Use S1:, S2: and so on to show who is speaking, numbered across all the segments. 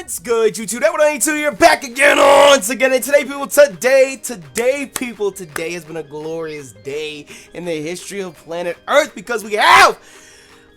S1: What's good, YouTube? That 192 here, back again once again. And today has been a glorious day in the history of planet Earth because we have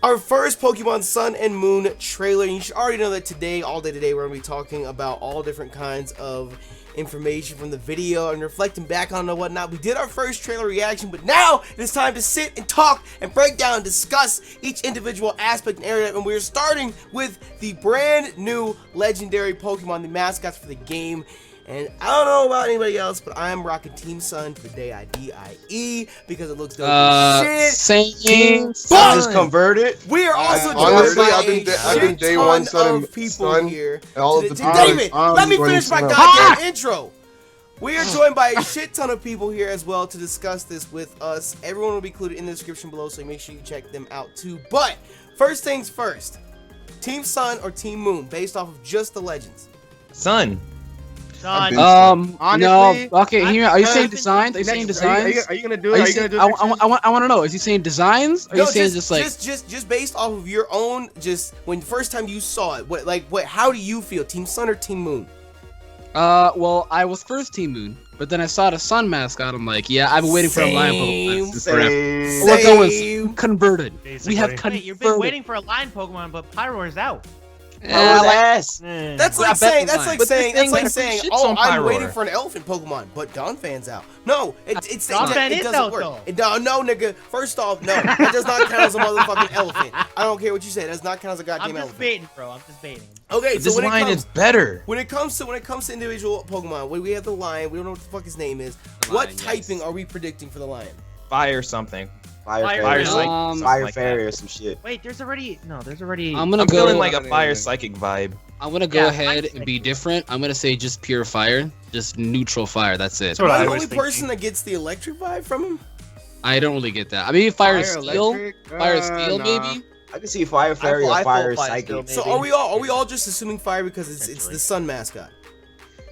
S1: our first Pokemon Sun and Moon trailer. And you should already know that today, all day today, we're going to be talking about all different kinds of information from the video and reflecting back on and whatnot. We did our first trailer reaction, but now it is time to sit and talk and break down and discuss each individual aspect and area. And we're starting with the brand new legendary Pokemon, the mascots for the game. And I don't know about anybody else, but I'm rocking Team Sun today, IDIE, because it looks dope as shit.
S2: Team Sun. Just converted.
S1: We are also
S3: honestly,
S1: joined by
S3: I've been day one Sun
S1: of people here.
S3: and all of the
S1: David, let me finish my goddamn intro. We are joined by a shit ton of people here as well to discuss this with us. Everyone will be included in the description below, so make sure you check them out too. But first things first, Team Sun or Team Moon, based off of just the legends?
S2: Sun.
S3: Honestly,
S4: no. Okay, here. Are you saying designs? Are you saying designs?
S3: Are you gonna do it?
S4: I want to know. Is he saying designs? Or are you saying just like
S1: just based off of your own? Just when the first time you saw it, what? How do you feel? Team Sun or Team Moon?
S4: Well, I was first Team Moon, but then I saw the Sun mascot. I'm like, yeah, I've been waiting for a lion Pokemon forever. We're going converted.
S5: Basically.
S4: We have
S5: Wait,
S4: converted.
S5: you've been waiting for a lion Pokemon, but Pyroar's out.
S1: That's like saying, oh, I'm waiting for an elephant Pokemon, but Donphan's out. No, it's
S5: Donphan
S1: it
S5: is
S1: doesn't
S5: out
S1: work.
S5: though.
S1: No, nigga. First off, no, that does not count as a motherfucking elephant. I don't care what you say. It does not count as a goddamn
S5: I'm just
S1: elephant.
S5: baiting, bro. I'm just baiting.
S1: Okay, so
S2: this line is better.
S1: When it comes to individual Pokemon, when we have the lion, we don't know what the fuck his name is. What typing are we predicting for the lion?
S2: Fire something.
S3: Fire
S2: fairy
S3: or some shit.
S5: Wait, there's already.
S4: I'm
S2: I'm feeling like a fire psychic vibe.
S4: I'm gonna go ahead and be different. I'm gonna say just pure fire, just neutral fire. That's it.
S1: Am I the only person that gets the electric vibe from him?
S4: I don't really get that. I mean, fire steel, maybe.
S3: I can see fire fairy or fire psychic.
S1: So are we all just assuming fire because it's the Sun mascot?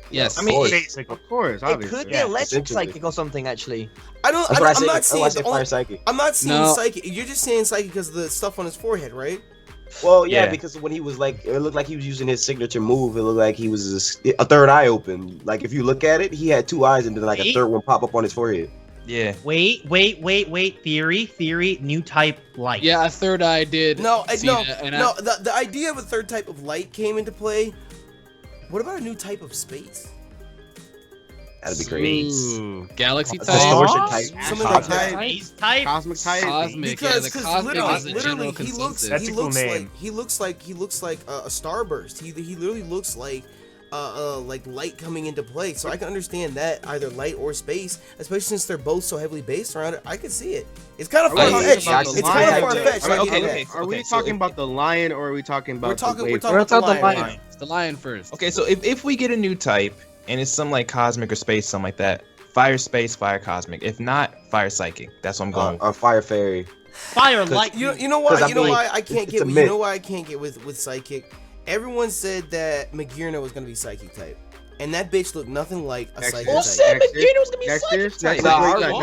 S4: Yes.
S2: I mean,
S3: Of course,
S6: it could be electric psychic or something actually.
S1: I'm not seeing
S3: fire psychic.
S1: I'm not seeing psychic. You're just saying psychic because of the stuff on his forehead, right?
S3: Well, yeah, because when he was like, it looked like he was using his signature move. It looked like he was a third eye open. Like if you look at it, he had two eyes and then like a third one pop up on his forehead.
S2: Yeah.
S5: Wait. Theory. New type light.
S4: Yeah, a third eye did.
S1: The idea of a third type of light came into play. What about a new type of space?
S3: That'd be great.
S4: Galaxy type.
S3: Distortion type.
S1: Something like that.
S3: Cosmic type.
S4: Cosmic.
S1: Because
S4: the cosmic is a general
S1: he
S4: consensus.
S1: looks like a starburst. He literally looks like light coming into play. So I can understand that either light or space, especially since they're both so heavily based around it. I can see it. It's kind of far-fetched. It's kind of far-fetched.
S3: Are we talking about the lion or are we talking about
S1: we're talking
S4: about the
S1: lion.
S4: lion. It's the lion first.
S2: Okay, so if we get a new type and it's some like cosmic or space, something like that, fire space, fire cosmic. If not, fire psychic. That's what I'm going.
S3: Or fire fairy.
S5: Fire light.
S1: You know why? You know why I can't get? You know why I can't get with psychic? Everyone said that Magearna was gonna be psychic type, and that bitch looked nothing like a psychic type.
S2: said Magearna was gonna be psychic type.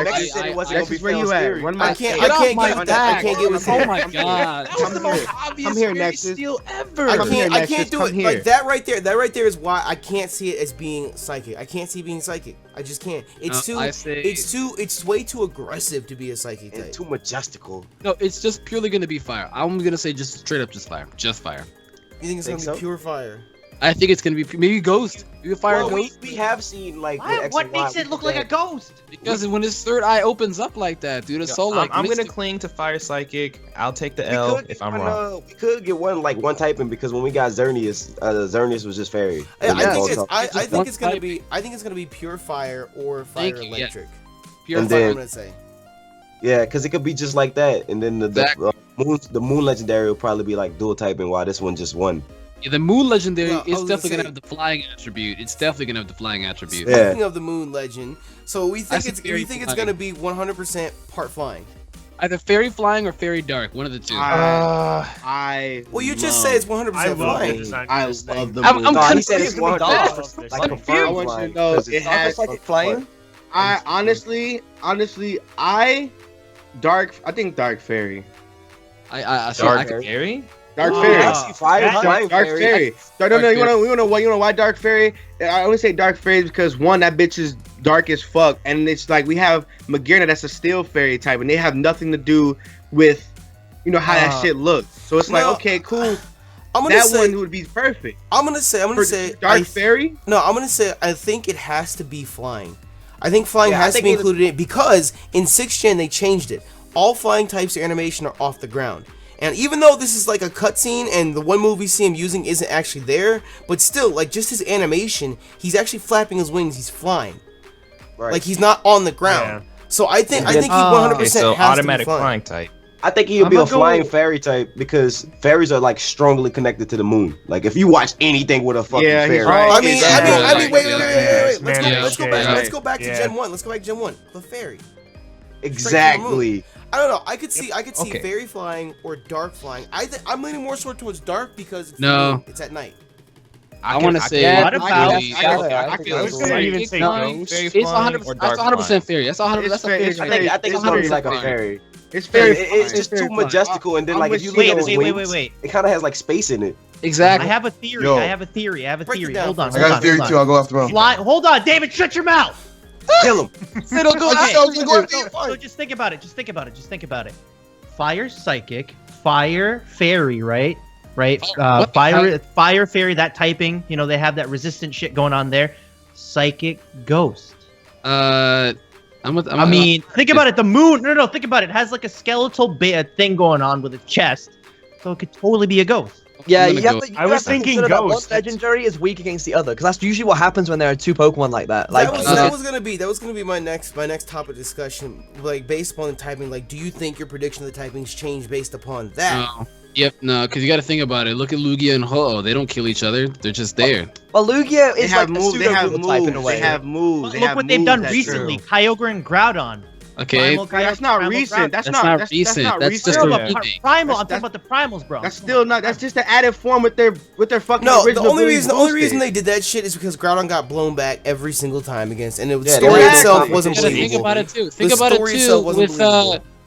S3: Next said it wasn't gonna be where you at?
S1: I can't get with that. I can't get with that.
S4: Oh my god.
S2: That was the most obvious steal ever.
S1: I can't do it. Like that right there. That right there is why I can't see it as being psychic. I can't see it being psychic. I just can't. It's way too aggressive to be a psychic type.
S3: And too majestical.
S4: No, it's just purely gonna be fire. I'm gonna say just straight up just fire. Just fire.
S1: You think it's gonna be pure fire?
S4: I think it's gonna be maybe ghost. Maybe fire ghost.
S3: We have seen like
S5: What makes it look like a ghost?
S4: Because when his third eye opens up like that, dude, it's so like.
S2: I'm gonna cling to fire psychic. I'll take the L if I'm wrong.
S3: We could get one typing because when we got Xerneas, Xerneas was just fairy.
S1: I think it's gonna be pure fire or fire electric.
S4: Pure
S1: fire. I'm gonna say.
S3: Yeah, because it could be just like that, and then the moon legendary will probably be like dual typing, while this one just one.
S4: Yeah, the moon legendary is definitely gonna have the flying attribute. It's definitely gonna have the flying attribute.
S1: Speaking of the moon legend, so we think it's gonna be 100% part flying.
S4: Either fairy flying or fairy dark, one of the two.
S1: Well, you just say it's 100% flying.
S3: I love the moon.
S4: I'm
S3: he said it's 100%. Like confirmed. I want you to know it has like flying. I honestly, I think dark fairy.
S2: Dark fairy?
S7: Dark Fairy.
S3: Flying
S7: Dark Fairy. No, you know why Dark Fairy? I only say Dark Fairy because one, that bitch is dark as fuck, and it's like we have Magearna that's a Steel Fairy type, and they have nothing to do with, you know, how that shit looks. So it's like, okay, cool. That one would be perfect.
S1: I'm gonna say
S7: Dark Fairy.
S1: No, I'm gonna say I think it has to be flying. I think flying has to be included in it because in 6th gen they changed it. All flying types of animation are off the ground. And even though this is like a cutscene and the one move we see him using isn't actually there, but still, like, just his animation, he's actually flapping his wings, he's flying. Right. Like, he's not on the ground. Yeah. So I think he 100% has
S2: automatic
S1: to be
S2: flying type.
S3: I think he'll be a flying fairy type because fairies are like strongly connected to the moon. Like if you watch anything with a fucking fairy.
S1: Right. I mean, wait. Let's go back to Gen 1. Let's go back to Gen 1. The fairy.
S3: Exactly.
S1: I don't know. I could see fairy flying or dark flying. I'm leaning more towards dark because it's at night.
S4: I want to say.
S5: What about?
S7: I feel
S5: It's
S4: 100% fairy. That's 100%. That's a fairy.
S3: I think it's gonna be like a fairy.
S7: It's fairy.
S3: It's just too majestical, and then like if you look at his wings, it kind of has like space in it.
S4: Exactly.
S5: I have a theory. Hold on.
S8: I got a theory too. I'll go after him.
S5: Hold on, David. Shut your mouth.
S3: Kill him.
S5: So just think about it. Fire psychic, fire fairy, right? Fire fairy, that typing. You know, they have that resistant shit going on there. Psychic ghost.
S4: I
S5: mean, think about it. The moon. No. Think about it. It has like a skeletal thing going on with its chest, so it could totally be a ghost.
S6: Yeah,
S5: I was thinking ghost.
S6: One legendary is weak against the other, because that's usually what happens when there are two Pokemon like that. Like
S1: that was gonna be my next topic of discussion. Like based upon the typing, like, do you think your prediction of the typings change based upon that?
S4: No, because you got to think about it. Look at Lugia and Ho-Oh. They don't kill each other. They're just there.
S6: Well, Lugia is like
S7: moves. They have moves.
S5: Look what they've done recently. Kyogre and Groudon.
S4: Okay,
S7: that's not recent. That's not recent.
S4: That's just a
S5: primal. I'm talking about the primals, bro.
S7: That's still not. That's just an added form with their fucking.
S1: No,
S7: original
S1: the only reason they did that shit is because Groudon got blown back every single time against, and the story itself wasn't believable.
S4: Think about it too. With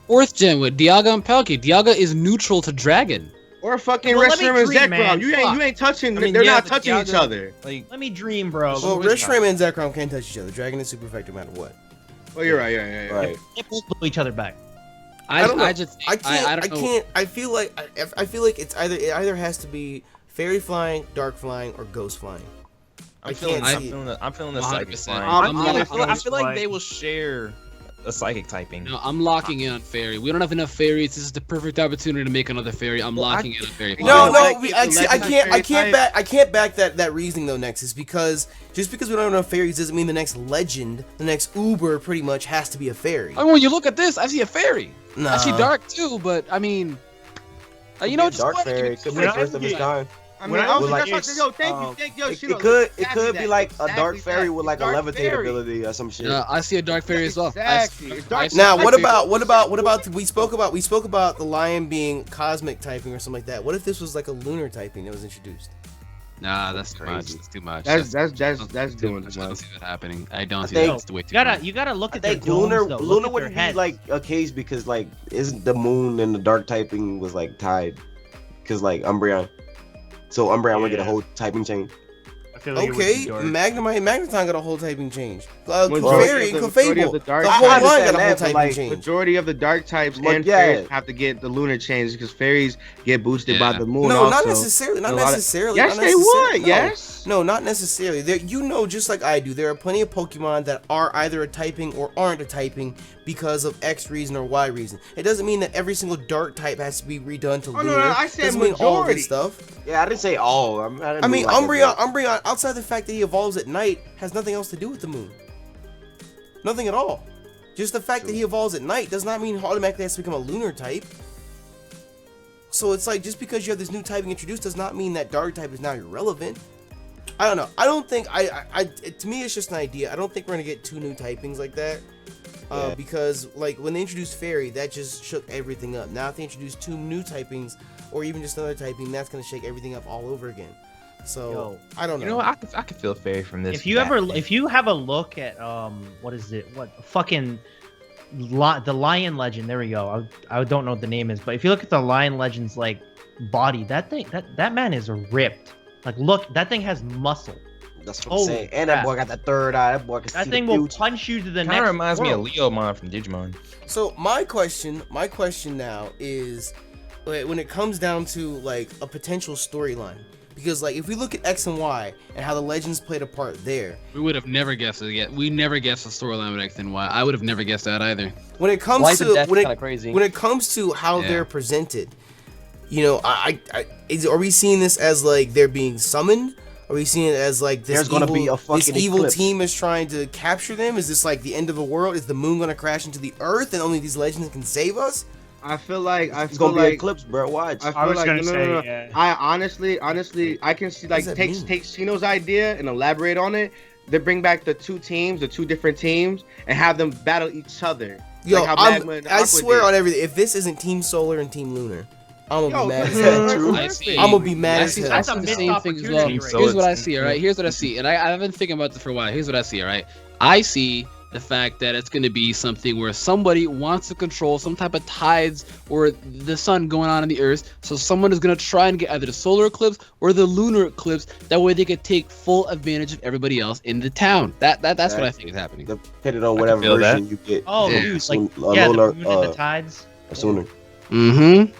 S4: 4th gen with Dialga and Palkia. Dialga is neutral to Dragon.
S7: Or fucking Reshiram and Zekrom. You ain't touching. They're not touching each other.
S5: Like, let me dream, bro.
S1: Well, Reshiram and Zekrom can't touch each other. Dragon is super effective no matter what.
S7: Oh, you're right. Yeah.
S3: Right.
S5: They both blow each other back.
S1: I feel like it either has to be fairy flying, dark flying, or ghost flying.
S2: I'm feeling the psychic flying. I feel like they will share a psychic typing.
S4: No, I'm locking in on fairy. We don't have enough fairies. This is the perfect opportunity to make another fairy. I'm locking in on fairy.
S1: I can't back that reasoning though, Nexus, because just because we don't have enough fairies doesn't mean the next legend, the next Uber, pretty much has to be a fairy.
S4: I mean, when you look at this, I see a fairy.
S1: No.
S4: I see dark too, but I mean, you know, just
S3: dark fairy could be the first of its kind.
S7: I mean,
S3: it could be like a dark fairy with like a levitate ability or some shit.
S4: I see a dark fairy as well.
S7: Exactly.
S1: Now, what about we spoke about the lion being cosmic typing or something like that. What if this was like a lunar typing that was introduced?
S4: Nah, that's too much. That's too much.
S7: That's doing too much.
S4: I don't see that happening. I don't see that's the way too much.
S5: You gotta look at
S3: their
S5: domes, though.
S3: Lunar would be like a case because like isn't the moon and the dark typing was like tied because like Umbreon. So Umbreon would get a whole typing change.
S1: Okay, Magneton got a whole typing change. Clefairy, Clefable, the whole
S7: line
S1: got a whole typing change.
S7: Majority of the dark types and fairies have to get the lunar change because fairies get boosted by the moon.
S1: No, not necessarily. Not necessarily.
S7: Yes, they would. Yes.
S1: No, not necessarily. Just like I do, there are plenty of Pokemon that are either a typing or aren't a typing because of X reason or Y reason. It doesn't mean that every single dark type has to be redone to lunar.
S7: No, I said
S1: doesn't
S7: majority.
S1: mean all of this stuff.
S3: Yeah, I didn't say all.
S1: I mean, Umbreon, outside the fact that he evolves at night, has nothing else to do with the moon. Nothing at all. Just the fact that he evolves at night does not mean he automatically has to become a lunar type. So it's like, just because you have this new typing introduced does not mean that dark type is now irrelevant. I don't know. I don't think, to me it's just an idea. I don't think we're going to get 2 new typings like that. Because like when they introduced fairy, that just shook everything up. Now if they introduce 2 new typings or even just another typing, that's going to shake everything up all over again. So I don't know.
S2: You know, I could feel fairy from this.
S5: If you have a look at the Lion Legend, there we go. I don't know what the name is, but if you look at the Lion Legends like body. That thing, that man is ripped. Like, look, that thing has muscle.
S3: That's what I'm
S5: Holy
S3: saying. And that
S5: crap.
S3: boy got that third eye. That boy can
S5: That
S3: see
S5: thing
S3: the
S5: will
S3: future.
S5: punch you to the
S2: Kind
S5: next
S2: of reminds me of
S5: world.
S2: Leomon from Digimon.
S1: So my question now is, when it comes down to like a potential storyline, because like if we look at X and Y and how the legends played a part there,
S4: We would have never guessed it yet. We never guessed the storyline with X and Y. I would have never guessed that either.
S1: when it comes
S6: Life and
S1: to
S6: death is kind of crazy.
S1: when it comes to how
S4: Yeah.
S1: they're presented, you know, are we seeing this as like they're being summoned? Are we seeing it as like this
S3: There's gonna
S1: evil,
S3: be a
S1: this
S3: fucking
S1: evil
S3: eclipse.
S1: team is trying to capture them? Is this like the end of the world? Is the moon gonna crash into the earth and only these legends can save us?
S7: I feel like
S3: It's gonna be an eclipse, bro. Watch.
S7: I feel
S9: I was
S7: like
S9: gonna
S7: no.
S9: say, yeah.
S7: I honestly, I can see like
S1: does that
S7: take
S1: mean?
S7: Shino's idea and elaborate on it. They bring back the two different teams, and have them battle each other.
S1: Yo,
S7: Like how
S1: I
S7: Magma and Aqua
S1: swear
S7: did.
S1: on everything. If this isn't Team Solar and Team Lunar, I'm gonna
S7: Yo,
S1: be mad as
S7: is
S1: hell.
S7: that true?
S4: I see.
S1: I'm gonna be mad
S4: I
S1: as
S4: see,
S1: hell.
S4: I
S5: That's
S4: see
S5: a
S4: the
S5: missed
S4: same thing as well.
S5: opportunity right
S4: Here's what I
S2: there.
S4: see, all right? Here's what I see. And I've been thinking about this for a while. Here's what I see, all right? I see the fact that it's going to be something where somebody wants to control some type of tides or the sun going on in the earth. So someone is going to try and get either the solar eclipse or the lunar eclipse. That way they could take full advantage of everybody else in the town. That's what I think is happening.
S3: Depending on
S2: I
S3: whatever
S2: can feel
S3: version you get.
S5: Oh,
S4: Yeah.
S5: dude,
S3: Soon-
S5: like, yeah,
S3: Lola,
S5: the moon and the tides.
S3: sooner.
S4: Mm-hmm.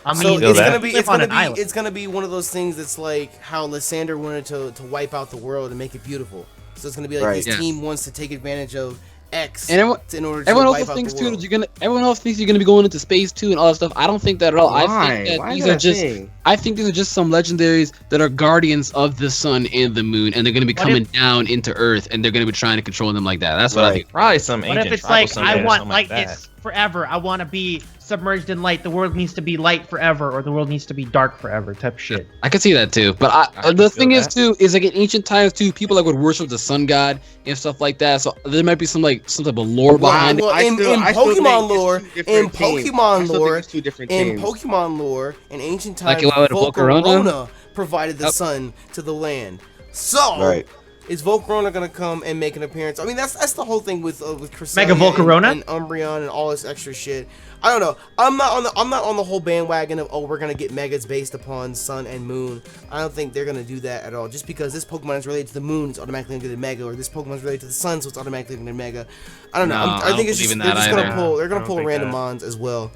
S5: I
S1: So
S5: mean,
S2: feel
S1: it's
S2: that.
S1: gonna be
S5: live on an island.
S1: it's gonna be one of those things that's like how Lysander wanted to wipe out the world and make it beautiful. So it's gonna be like
S3: Right.
S1: his
S4: Yes.
S1: team wants to take advantage of X
S4: And everyone,
S1: in order to
S4: everyone
S1: wipe
S4: also
S1: out
S4: thinks
S1: the
S4: too
S1: world.
S4: that everyone else thinks you're gonna be going into space too and all that stuff. I don't think that at all. I think that
S7: Why
S4: these
S7: is that
S4: are just
S7: thing?
S4: I think these are just some legendaries that are guardians of the sun and the moon, and they're gonna be
S5: What
S4: coming down into Earth, and they're gonna be trying to control them like that. That's what I
S3: Right.
S4: think.
S2: Probably some
S5: what
S2: ancient
S5: if it's
S2: tribal
S5: like,
S2: something
S5: I
S2: or
S5: want
S2: something like that.
S5: lightness forever. I want to be submerged in light. The world needs to be light forever, or the world needs to be dark forever. Type shit.
S4: I can see that too. But
S2: I can
S4: the
S2: feel
S4: thing is
S2: that.
S4: too is like in ancient times too, people like would worship the sun god and stuff like that. So there might be some type of lore behind it.
S1: Well, in
S7: I still
S1: Pokemon
S7: think it's
S1: lore,
S7: two
S1: in
S7: different teams.
S1: Pokemon
S7: I still think
S1: lore,
S7: it's two different
S1: in
S7: teams.
S1: Pokemon lore, in ancient
S4: Like
S1: times,
S4: you would have Volcarona?
S1: Volcarona provided the
S4: Yep.
S1: sun to the land. So
S3: Right.
S1: is Volcarona gonna come and make an appearance? I mean, that's the whole thing with Cresselia
S5: Mega Volcarona?
S1: and Umbreon and all this extra shit. I don't know. I'm not on the whole bandwagon of we're gonna get megas based upon Sun and Moon. I don't think they're gonna do that at all. Just because this Pokemon is related to the Moon, it's automatically gonna get a Mega, or this Pokemon is related to the Sun, so it's automatically gonna get a Mega. I don't know.
S4: No,
S1: I think
S4: don't
S1: it's just
S4: believe in
S1: they're
S4: that
S1: just
S4: either.
S1: gonna pull. They're
S9: I
S1: gonna
S9: don't
S1: pull
S9: think
S1: random
S9: that.
S1: mons as well.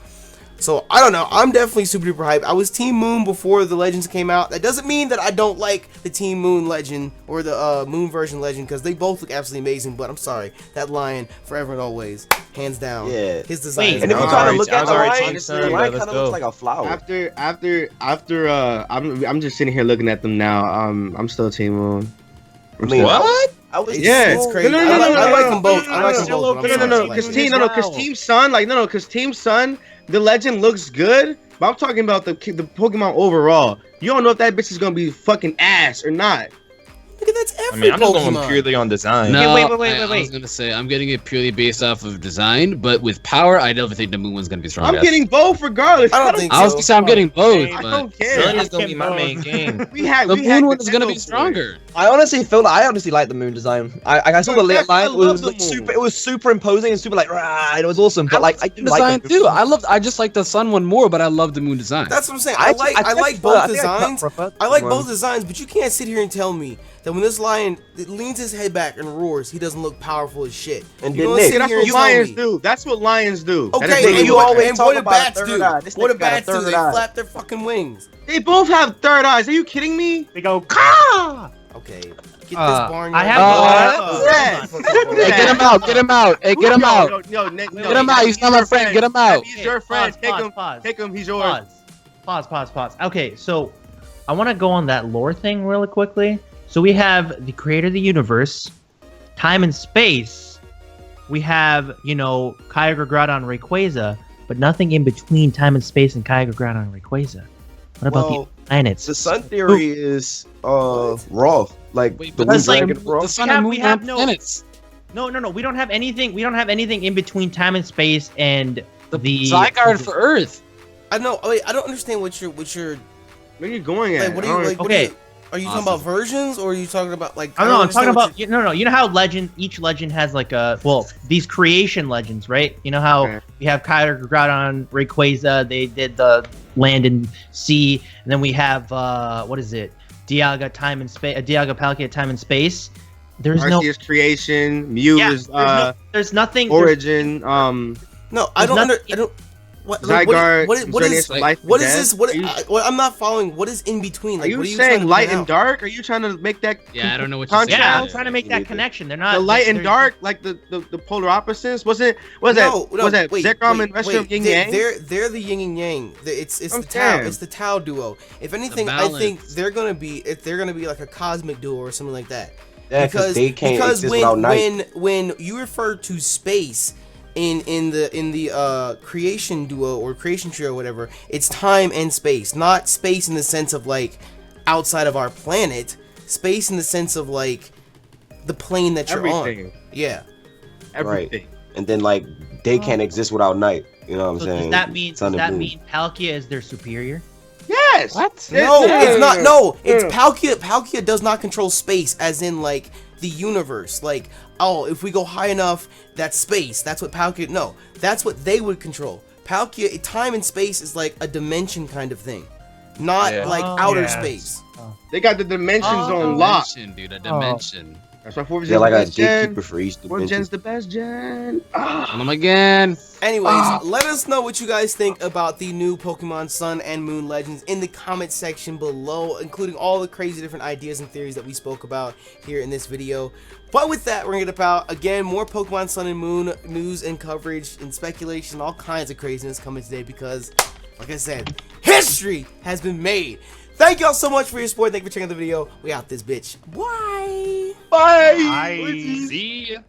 S1: So I don't know. I'm definitely super duper hyped. I was Team Moon before the Legends came out. That doesn't mean that I don't like the Team Moon Legend or the Moon version Legend, because they both look absolutely amazing. But I'm sorry, that lion forever and always, hands down.
S3: Yeah.
S1: His design.
S5: Wait,
S1: is
S3: And if you
S2: I was
S3: kind of
S2: already-
S3: look
S2: I
S3: at
S2: was
S3: the
S2: already
S3: line,
S2: Team
S3: the
S2: Sun,
S3: line
S2: but
S3: kind
S2: let's
S3: of
S2: go.
S3: looks like a flower.
S7: I'm just sitting here looking at them now. I'm still Team Moon.
S3: I mean,
S2: What?
S3: I was
S7: Yeah,
S1: it's
S3: so-
S1: crazy.
S7: No,
S1: I like them both. I like them
S5: Still
S1: both. but I'm
S5: open.
S1: sorry.
S7: Because Team Sun, because Team Sun, the legend looks good. But I'm talking about the Pokemon overall. You don't know if that bitch is gonna be fucking ass or not.
S1: Look at that's
S2: I
S1: every
S2: mean, I'm just going
S1: Pokemon.
S2: purely on design.
S4: No,
S5: wait,
S4: I was
S5: wait.
S4: gonna say I'm getting it purely based off of design, but with power, I definitely think the moon one's gonna be stronger.
S7: I'm getting both regardless.
S1: I don't think
S4: I was gonna say I'm getting both,
S7: I
S4: but
S7: don't care.
S2: Sun is gonna be my main game.
S7: We had
S4: the
S7: we had
S4: moon one is gonna be
S7: Nintendo
S4: stronger.
S6: I honestly like the moon design. I saw the
S7: Yes,
S6: lit line.
S7: I
S6: It
S7: love
S6: was
S7: the
S6: like
S7: moon.
S6: super. It was super imposing and super like rah, and it was awesome. But like I didn't like
S4: Design
S6: the
S4: too. I just like the sun one more, but I love the moon design.
S1: That's what I'm saying. I like both designs. I like both designs, but you can't sit here and tell me that when this lion leans his head back and roars, he doesn't look powerful as shit.
S3: And
S1: You
S3: then
S1: don't
S3: Nick,
S1: sit
S7: That's
S1: here
S7: what
S1: and tell
S7: lions
S1: me.
S7: do. That's what lions do.
S1: Okay,
S3: Nigga,
S1: and
S3: you
S1: what,
S3: always
S1: and
S3: talk
S1: what do
S3: about a
S1: bats
S3: third
S1: do?
S3: eye. This
S1: What do
S3: nigga got a
S1: bats do?
S3: third
S1: They
S3: eye.
S1: flap their fucking wings.
S7: They both have third eyes. Are you kidding me?
S9: They go, Ka!
S1: Okay, get this
S5: I
S1: barnyard.
S5: have
S7: Yes.
S4: Hey, get him out! Get him out! Hey, get him out!
S7: Yo, Nick,
S4: Get him out! He's not my friend. Get him out!
S7: He's your friend. Take him.
S5: Pause.
S7: Take him. He's yours.
S5: Pause. Okay, so I want to go on that lore thing really quickly. So we have the creator of the universe, time and space. We have, Kyogre, Groudon, Rayquaza, but nothing in between time and space and Kyogre, Groudon, and Rayquaza. What about
S3: Well,
S5: the planets?
S3: The sun theory is raw, like
S4: Wait,
S3: the
S4: but
S3: blue
S4: that's like
S3: dragon raw.
S4: the sun
S5: We
S4: and
S5: have-
S4: moon
S5: we have
S4: have
S5: no-
S4: planets.
S5: No. We don't have anything. We don't have anything in between time and space and
S4: The
S5: the
S4: Zygarde for Earth.
S1: I know. Wait, I don't understand what you're.
S7: Where are you going at?
S1: Like, what are you like? What
S5: Okay.
S1: are you, Are you talking about versions, or are you talking about like?
S5: I don't know. I'm talking
S1: understand
S5: about no. You know how each legend has like these creation legends, right? You know how we have Kyler, Groudon, Rayquaza. They did the land and sea, and then we have what is it? Dialga, time and space. Dialga, Palkia, time and space. There's
S7: Arceus creation. Mew is
S5: there's nothing.
S7: origin.
S1: No, I don't. I don't. What
S7: Zygarde.
S1: what is
S7: life
S1: what
S7: and
S1: is
S7: death?
S1: this? I'm not following. What is in between? Like,
S7: Are you
S1: what
S7: saying
S1: trying to
S7: light
S1: point
S7: and
S1: out?
S7: dark? Are you trying to make that?
S4: Yeah, I don't know what you're saying.
S5: Yeah, I'm
S4: Yeah,
S5: trying to make that connection. They're not
S7: The light and
S5: they're-
S7: dark, like the polar opposites. Was that
S1: Wait,
S7: Zekrom and
S1: wait,
S7: Reshiram Yin Yang?
S1: They're the yin and yang. It's
S7: I'm
S1: the Tao.
S7: saying.
S1: It's the Tao duo. If anything, I think they're gonna be like a cosmic duo or something like that.
S3: Yeah, because they can't exist without night.
S1: when you refer to space in the creation duo or creation trio or whatever, it's time and space, not space in the sense of like outside of our planet. Space in the sense of like the plane that you're on. Yeah.
S7: Everything.
S3: Right. And then like they can't exist without night. You know what I'm
S5: So
S3: saying?
S5: does that mean Palkia is their superior?
S7: Yes.
S2: What?
S1: No, it's not. No, it's Palkia. Palkia does not control space, as in like the universe. Like, oh, if we go high enough, that's space. That's what Palkia. No, that's what they would control. Palkia, time and space is like a dimension kind of thing, not like outer space.
S7: They got the dimensions on lock.
S4: Dude, a dimension.
S7: That's why 4th
S3: They're
S7: gen's
S3: like
S7: the
S3: a
S7: best gen.
S3: gatekeeper for each
S7: 4th
S3: dimension.
S7: gen's the best gen.
S4: On them again.
S1: Anyways, let us know what you guys think about the new Pokemon Sun and Moon Legends in the comment section below, including all the crazy different ideas and theories that we spoke about here in this video. But with that, we're gonna get about again more Pokemon Sun and Moon news and coverage and speculation, all kinds of craziness coming today because, like I said, history has been made. Thank y'all so much for your support. Thank you for checking out the video. We out this bitch. Bye.
S7: Bye.
S4: See ya.